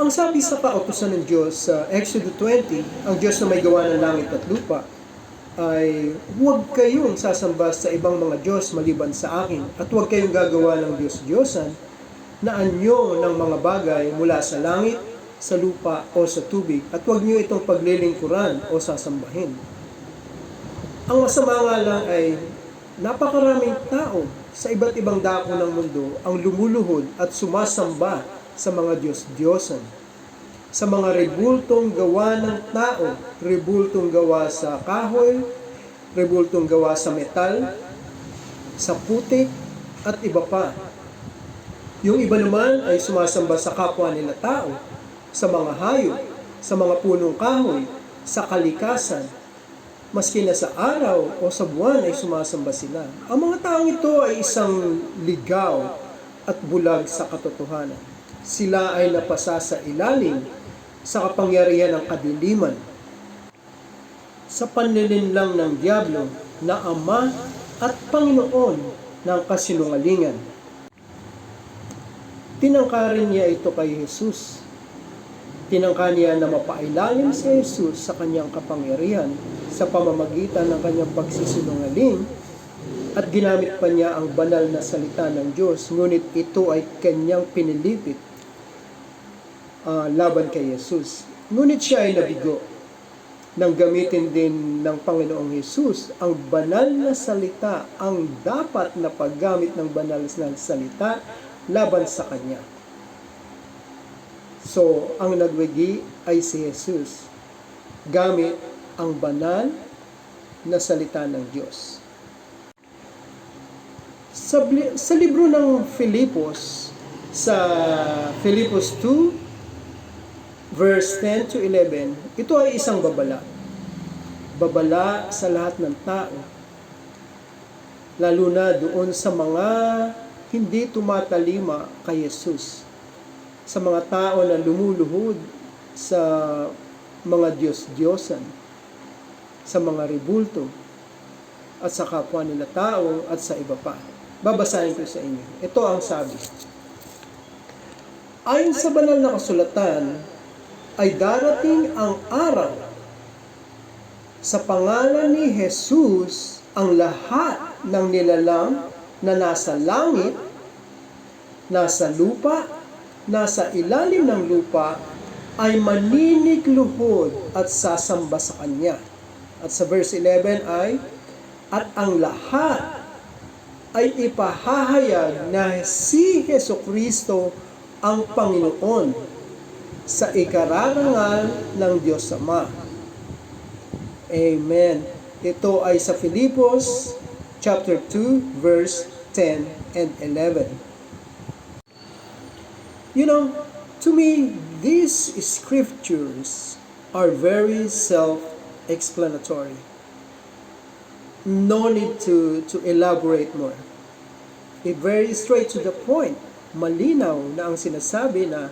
Ang sabi sa kautusan ng Diyos sa Exodus 20, ang Diyos na may gawa ng langit at lupa, ay huwag kayong sasamba sa ibang mga Diyos maliban sa akin, at huwag kayong gagawa ng Diyos-Diyosan na anyo ng mga bagay mula sa langit, sa lupa o sa tubig, at huwag niyo itong paglilingkuran o sasambahin. Ang masama nga lang ay napakaraming tao sa iba't ibang dako ng mundo ang lumuluhod at sumasamba sa mga Diyos-Diyosan, sa mga rebultong gawa ng tao, rebultong gawa sa kahoy, rebultong gawa sa metal, sa putik, at iba pa. Yung iba naman ay sumasamba sa kapwa nila tao, sa mga hayop, sa mga punong kahoy, sa kalikasan, maski na sa araw o sa buwan ay sumasamba sila. Ang mga taong ito ay isang ligaw at bulag sa katotohanan. Sila ay napasa sa ilalim sa kapangyarihan ng kadiliman, sa panlilinlang ng Diablo na Ama at Panginoon ng kasinungalingan. Tinangkarin niya ito kay Jesus. Tinangka niya na mapailalim si Jesus sa kanyang kapangyarihan sa pamamagitan ng kanyang pagsisinungaling, at ginamit pa niya ang banal na salita ng Diyos, ngunit ito ay kanyang pinilipit laban kay Jesus. Ngunit siya ay nabigo nang gamitin din ng Panginoong Jesus ang banal na salita, ang dapat na paggamit ng banal na salita laban sa kanya. So, ang nagwagi ay si Jesus, gamit ang banal na salita ng Diyos. Sa libro ng Filipos, sa Filipos 2, verse 10 to 11, ito ay isang babala. Babala sa lahat ng tao, lalo na doon sa mga hindi tumatalima kay Jesus, sa mga tao na lumuluhod sa mga Diyos-Diyosan, sa mga rebulto, at sa kapwa nila tao, at sa iba pa. Babasahin ko sa inyo. Ito ang sabi. Ayon sa banal na kasulatan, ay darating ang araw sa pangalan ni Jesus ang lahat ng nilalang na nasa langit, nasa lupa, nasa ilalim ng lupa ay maninigluhod at sasamba sa Kanya. At sa verse 11 ay, at ang lahat ay ipahahayag na si Jesucristo ang Panginoon sa ikararangal ng Diyos Ama. Amen. Ito ay sa Filipos chapter 2 verse 10 and 11. You know, to me, these scriptures are very self-explanatory. No need to elaborate more. It very straight to the point. Malinaw na ang sinasabi na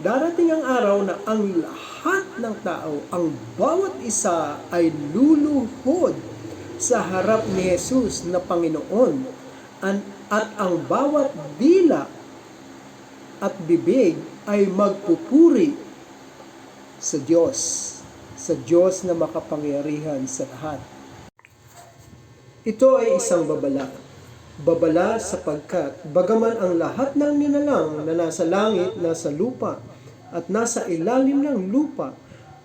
darating ang araw na ang lahat ng tao, ang bawat isa ay luluhod sa harap ni Jesus na Panginoon, at ang bawat dila at bibig ay magpupuri sa Diyos na makapangyarihan sa lahat. Ito ay isang babala. Babala sapagkat bagaman ang lahat ng nilalang na nasa langit, nasa lupa, at nasa ilalim ng lupa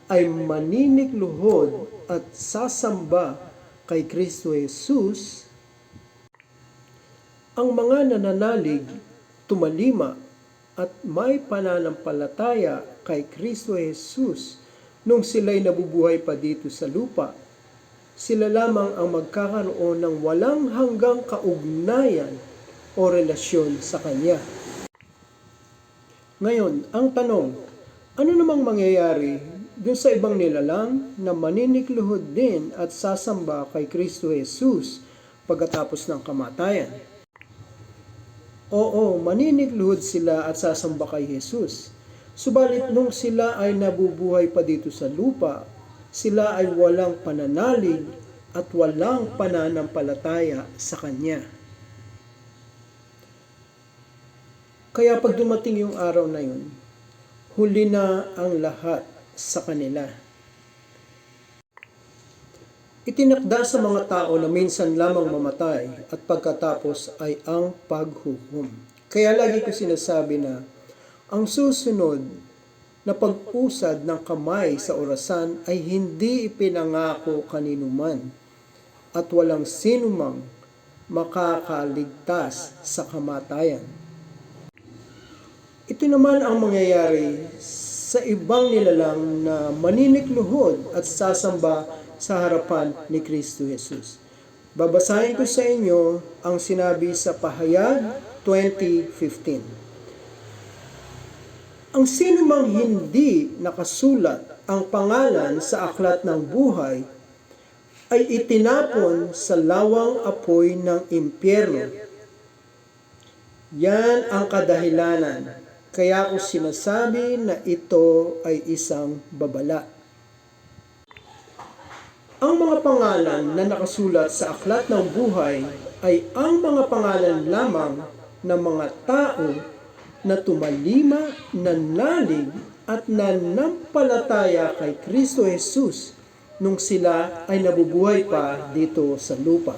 ay maninigluhod at sasamba kay Kristo Jesus, ang mga nananalig, tumalima, at may pananampalataya kay Kristo Jesus nung sila'y nabubuhay pa dito sa lupa, sila lamang ang magkakaroon ng walang hanggang kaugnayan o relasyon sa Kanya. Ngayon, ang tanong, ano namang mangyayari dun sa ibang nilalang na maninikluhod din at sasamba kay Kristo Jesus pagkatapos ng kamatayan? Oo, maninikluhod sila at sasamba kay Jesus. Subalit nung sila ay nabubuhay pa dito sa lupa, sila ay walang pananalig at walang pananampalataya sa Kanya. Kaya pag dumating yung araw na yun, huli na ang lahat sa kanila. Itinakda sa mga tao na minsan lamang mamatay at pagkatapos ay ang paghukom. Kaya lagi ko sinasabi na ang susunod na pag-usad ng kamay sa orasan ay hindi ipinangako kaninuman at walang sinumang makakaligtas sa kamatayan. Ito naman ang mangyayari sa ibang nilalang na maninikluhod at sasamba sa harapan ni Kristo Jesus. Babasahin ko sa inyo ang sinabi sa Pahayag 20:15. Ang sinumang hindi nakasulat ang pangalan sa aklat ng buhay ay itinapon sa lawang apoy ng impyerno. Yan ang kadahilanan, kaya ko sinasabi na ito ay isang babala. Ang mga pangalan na nakasulat sa aklat ng buhay ay ang mga pangalan lamang ng mga tao na tumalima, nanalig at nanampalataya kay Kristo Jesus nung sila ay nabubuhay pa dito sa lupa.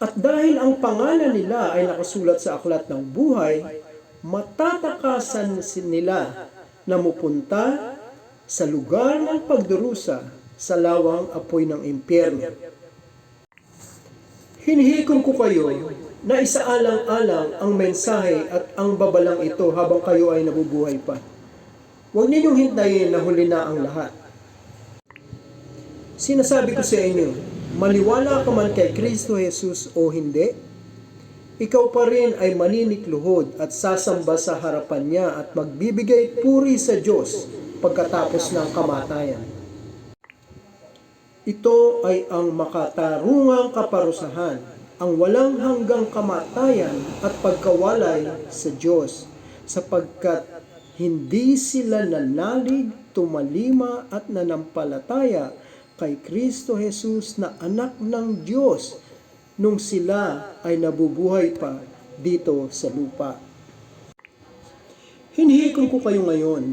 At dahil ang pangalan nila ay nakasulat sa aklat ng buhay, matatakasan nila na mupunta sa lugar ng pagdurusa sa lawang apoy ng impyerno. Hinihikom ko kayo na isaalang-alang ang mensahe at ang babalang ito habang kayo ay nabubuhay pa. Huwag ninyong hintayin na huli na ang lahat. Sinasabi ko sa inyo, maniwala ka man kay Kristo Jesus o hindi, ikaw pa rin ay maninikluhod at sasamba sa harapan niya at magbibigay puri sa Diyos pagkatapos ng kamatayan. Ito ay ang makatarungang kaparusahan, ang walang hanggang kamatayan at pagkawalay sa Diyos, sapagkat hindi sila nanalig, tumalima at nanampalataya kay Kristo Jesus na anak ng Diyos nung sila ay nabubuhay pa dito sa lupa. Hinihikom ko kayo ngayon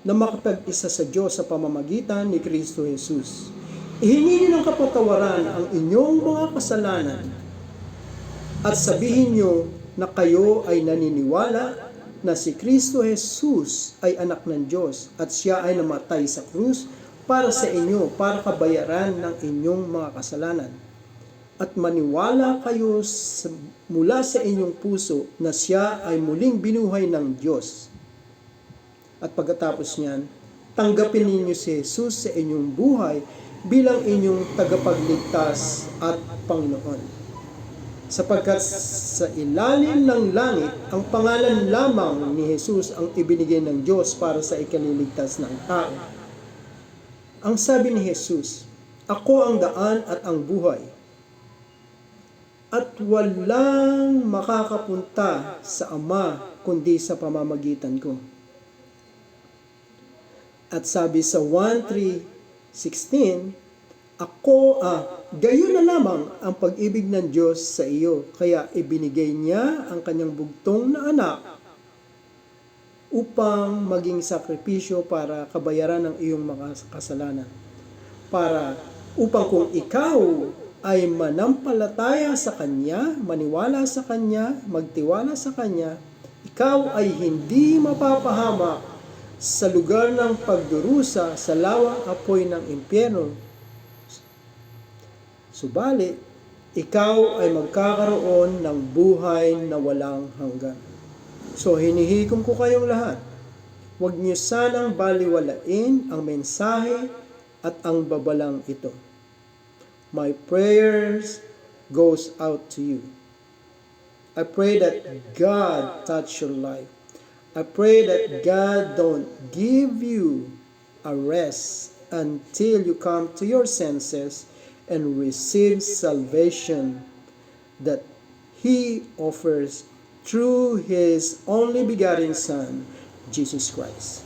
na makapag-isa sa Diyos sa pamamagitan ni Kristo Jesus. Ihingi niyo ng kapatawaran ang inyong mga kasalanan at sabihin niyo na kayo ay naniniwala na si Kristo Jesus ay anak ng Diyos at siya ay namatay sa krus para sa inyo, para kabayaran ng inyong mga kasalanan. At maniwala kayo mula sa inyong puso na siya ay muling binuhay ng Diyos. At pagkatapos niyan, tanggapin ninyo si Jesus sa inyong buhay bilang inyong tagapagligtas at Panginoon. Sapagkat sa ilalim ng langit, ang pangalan lamang ni Jesus ang ibinigay ng Diyos para sa ikaliligtas ng tao. Ang sabi ni Jesus, ako ang daan at ang buhay, at walang makakapunta sa Ama kundi sa pamamagitan ko. At sabi sa 1:3-16, gayon na lamang ang pag-ibig ng Diyos sa iyo, kaya ibinigay niya ang kanyang bugtong na anak upang maging sakripisyo para kabayaran ng iyong mga kasalanan. Upang kung ikaw ay manampalataya sa Kanya, maniwala sa Kanya, magtiwala sa Kanya, ikaw ay hindi mapapahamak sa lugar ng pagdurusa sa lawang apoy ng impyerno. Subalit, ikaw ay magkakaroon ng buhay na walang hanggan. So, hinihikom ko kayong lahat. Huwag niyo sanang baliwalain ang mensahe at ang babalang ito. My prayers goes out to you. I pray that God touch your life. I pray that God don't give you a rest until you come to your senses and receive salvation that He offers through His only begotten Son, Jesus Christ.